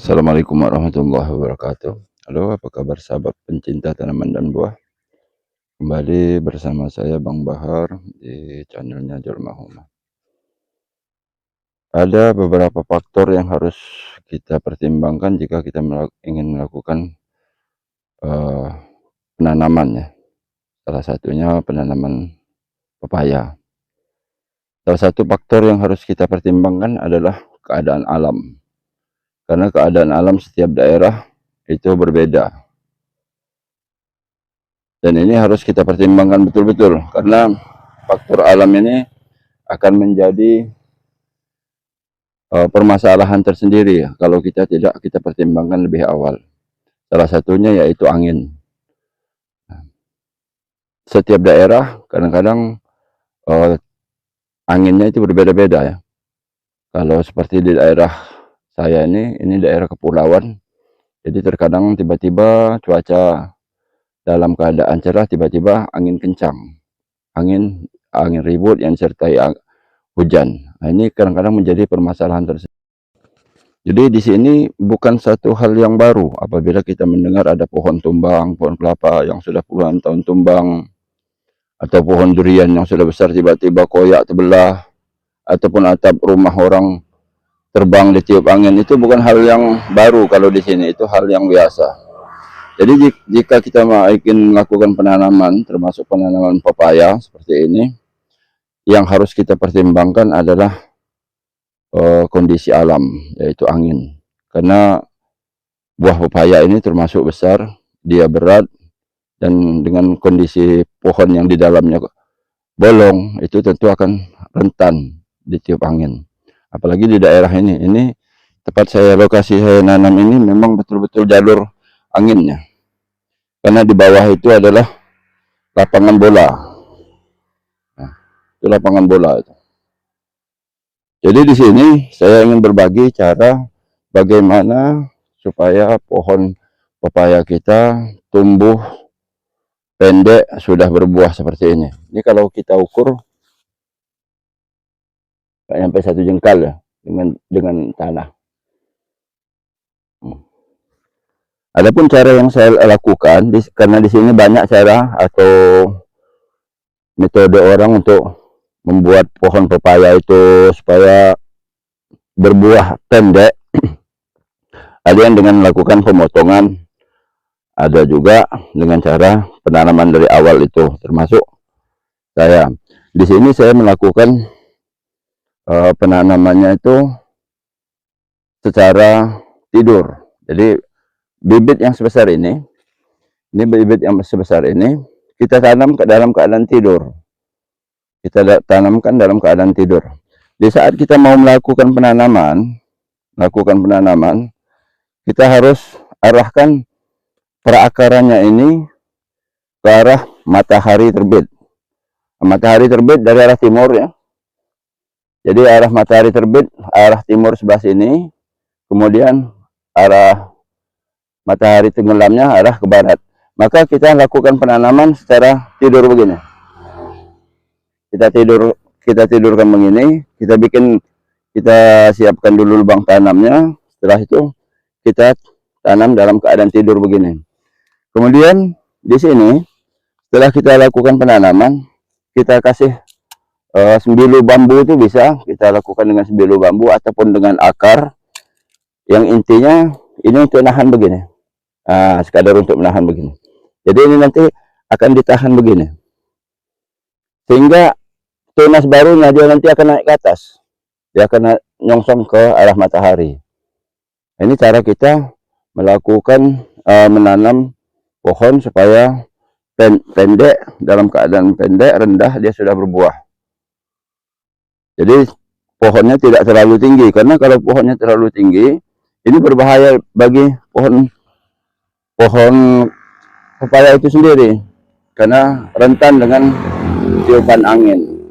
Assalamualaikum warahmatullahi wabarakatuh. Halo, apa kabar sahabat pencinta tanaman dan buah? Kembali bersama saya Bang Bahar di channelnya Jalma Homa. Ada beberapa faktor yang harus kita pertimbangkan jika kita ingin melakukan uh, penanaman ya. Salah satunya penanaman pepaya. Salah satu faktor yang harus kita pertimbangkan adalah keadaan alam. Karena keadaan alam setiap daerah itu berbeda. Dan ini harus kita pertimbangkan betul-betul karena faktor alam ini akan menjadi permasalahan tersendiri ya, kalau kita tidak kita pertimbangkan lebih awal. Salah satunya yaitu angin. Setiap daerah kadang-kadang anginnya itu berbeda-beda ya. Kalau seperti di daerah saya ini daerah kepulauan, jadi terkadang tiba-tiba cuaca dalam keadaan cerah, tiba-tiba angin kencang, angin ribut yang disertai hujan. Nah, ini kadang-kadang menjadi permasalahan tersebut. Jadi di sini bukan satu hal yang baru apabila kita mendengar ada pohon tumbang, pohon kelapa yang sudah puluhan tahun tumbang, atau pohon durian yang sudah besar tiba-tiba koyak terbelah, ataupun atap rumah orang terbang ditiup angin. Itu bukan hal yang baru kalau di sini, itu hal yang biasa. Jadi jika kita ingin melakukan penanaman, termasuk penanaman pepaya seperti ini, yang harus kita pertimbangkan adalah kondisi alam, yaitu angin. Karena buah pepaya ini termasuk besar, dia berat, dan dengan kondisi pohon yang di dalamnya bolong, itu tentu akan rentan ditiup angin. Apalagi di daerah ini tempat lokasi saya nanam ini memang betul-betul jalur anginnya. Karena di bawah itu adalah lapangan bola. Nah, itu lapangan bola itu. Jadi di sini saya ingin berbagi cara bagaimana supaya pohon pepaya kita tumbuh pendek sudah berbuah seperti ini. Ini kalau kita ukur nggak sampai 1 jengkal ya dengan tanah. Adapun cara yang saya lakukan, karena di sini banyak cara atau metode orang untuk membuat pohon pepaya itu supaya berbuah pendek. Ada yang dengan melakukan pemotongan, ada juga dengan cara penanaman dari awal itu, termasuk saya. Di sini saya melakukan penanamannya itu secara tidur. Jadi bibit yang sebesar ini bibit yang sebesar ini kita tanam ke dalam keadaan tidur. Kita tanamkan dalam keadaan tidur. Di saat kita mau melakukan penanaman, kita harus arahkan perakarannya ini ke arah matahari terbit. Matahari terbit dari arah timur ya. Jadi arah matahari terbit, arah timur sebelah sini, kemudian arah matahari tenggelamnya arah ke barat. Maka kita lakukan penanaman secara tidur begini. Kita tidurkan begini, kita siapkan dulu lubang tanamnya. Setelah itu kita tanam dalam keadaan tidur begini. Kemudian di sini setelah kita lakukan penanaman, kita kasih sembilu bambu, itu bisa kita lakukan dengan sembilu bambu ataupun dengan akar. Yang intinya ini untuk menahan begini, sekadar untuk menahan begini. Jadi ini nanti akan ditahan begini, sehingga tunas barunya dia nanti akan naik ke atas, dia akan nyongsong ke arah matahari. Ini cara kita melakukan menanam pohon supaya pendek, dalam keadaan pendek rendah dia sudah berbuah. Jadi pohonnya tidak terlalu tinggi, karena kalau pohonnya terlalu tinggi ini berbahaya bagi pohon pepaya itu sendiri, karena rentan dengan tiupan angin.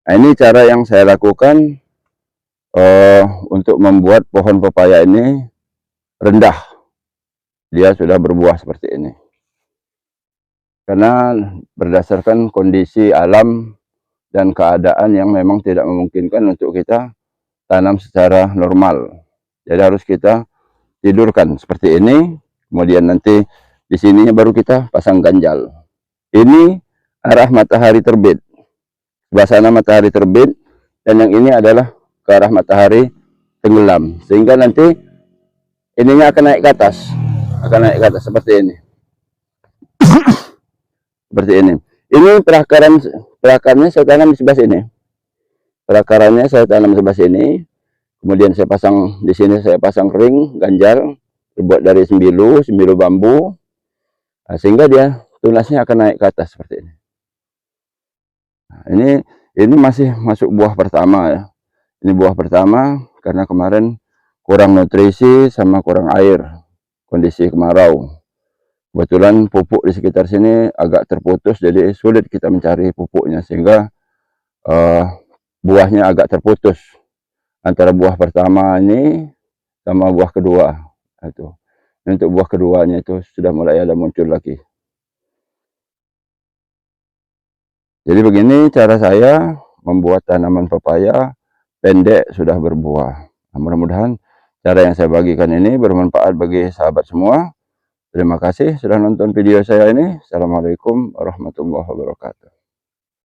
Nah, ini cara yang saya lakukan untuk membuat pohon pepaya ini rendah, dia sudah berbuah seperti ini. Karena berdasarkan kondisi alam dan keadaan yang memang tidak memungkinkan untuk kita tanam secara normal. Jadi harus kita tidurkan seperti ini, kemudian nanti di sininya baru kita pasang ganjal. Ini arah matahari terbit, sebelah sana matahari terbit, dan yang ini adalah ke arah matahari tenggelam, sehingga nanti ininya akan naik ke atas, seperti ini. Seperti ini. Ini perakarannya saya tanam di sebelah sini. Perakarannya saya tanam di sebelah sini. Kemudian saya pasang di sini, saya pasang ring ganjal terbuat dari sembilu bambu. Nah, sehingga dia tunasnya akan naik ke atas seperti ini. Nah, ini masih masuk buah pertama ya. Ini buah pertama karena kemarin kurang nutrisi sama kurang air, kondisi kemarau. Kebetulan pupuk di sekitar sini agak terputus, jadi sulit kita mencari pupuknya, sehingga buahnya agak terputus antara buah pertama ini sama buah kedua. Itu untuk buah keduanya itu sudah mulai ada muncul lagi. Jadi begini cara saya membuat tanaman pepaya pendek sudah berbuah. Nah, mudah-mudahan cara yang saya bagikan ini bermanfaat bagi sahabat semua. Terima kasih sudah nonton video saya ini. Assalamualaikum warahmatullahi wabarakatuh.